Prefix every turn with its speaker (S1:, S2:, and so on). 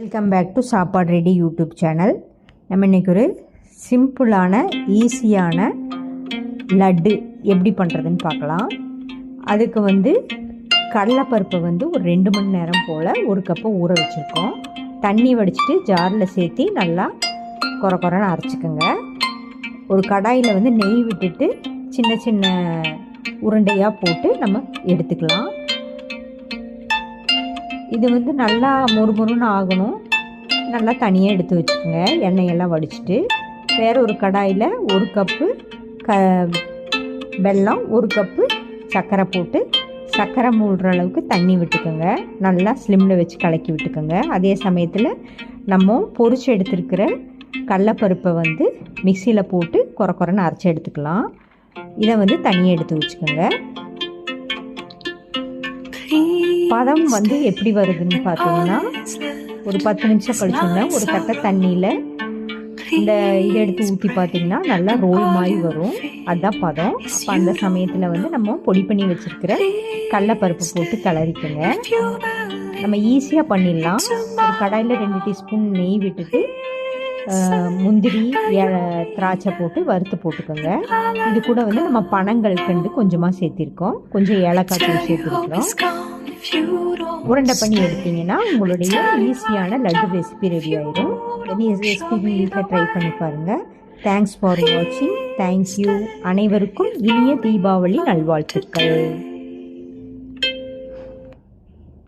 S1: Welcome back to சாப்பாடு ready YouTube channel. நம்ம இன்றைக்கி ஒரு சிம்பிளான ஈஸியான லட்டு எப்படி பண்ணுறதுன்னு பார்க்கலாம். அதுக்கு கடலைப்பருப்பை ஒரு 2 மணி நேரம் போல் ஒரு கப்பை ஊற வச்சுருக்கோம். தண்ணி வடிச்சிட்டு ஜாரில் சேர்த்து நல்லா குறைன்னு அரைச்சிக்கோங்க. ஒரு கடாயில் நெய் விட்டுட்டு சின்ன சின்ன உருண்டையாக போட்டு நம்ம எடுத்துக்கலாம். இது நல்லா மொறுமொறுன்னு ஆகணும். நல்லா தனியாக எடுத்து வச்சுக்கோங்க. எண்ணெயெல்லாம் வடிச்சிட்டு வேறு ஒரு கடாயில் 1 கப்பு வெல்லம், 1 கப்பு சர்க்கரை போட்டு சர்க்கரை மூழ்கிற அளவுக்கு தண்ணி விட்டுக்கோங்க. நல்லா ஸ்லிம்மில் வச்சு கலக்கி விட்டுக்கோங்க. அதே சமயத்தில் நம்ம பொரிச்சு எடுத்துருக்கிற கடலைப்பருப்பை மிக்சியில் போட்டு குறைன்னு அரைச்சி எடுத்துக்கலாம். இதை தனியாக எடுத்து வச்சுக்கோங்க. பதம் எப்படி வருதுன்னு பார்த்தீங்கன்னா, ஒரு 10 நிமிஷம் கழிச்சோன்னா ஒரு தட்டை தண்ணியில் இதை எடுத்து ஊற்றி பார்த்தீங்கன்னா நல்லா ரோல் மாதிரி வரும். அதுதான் பதம். அப்போ அந்த சமயத்தில் நம்ம பொடி பண்ணி வச்சுருக்கிற கடலைப்பருப்பு போட்டு கிளறிக்கோங்க. நம்ம ஈஸியாக பண்ணிடலாம். ஒரு கடாயில் 2 டீஸ்பூன் நெய் விட்டுட்டு முந்திரி திராட்சை போட்டு வறுத்து போட்டுக்கோங்க. இது கூட நம்ம பனங்கள் கண்டு கொஞ்சமாக சேர்த்திருக்கோம். கொஞ்சம் ஏலக்காய் தூள் சேர்த்துருக்கிறோம். உருண்டை பண்ணி எடுத்தீங்கன்னா உங்களுடைய ஈஸியான லட்டு ரெசிபி ரெடி ஆயிடும். ரெசிபி வீட்டில் ட்ரை பண்ணி பாருங்கள். தேங்க்ஸ் ஃபார் வாட்சிங். தேங்க்யூ. அனைவருக்கும் இனிய தீபாவளி நல்வாழ்த்துக்கள்.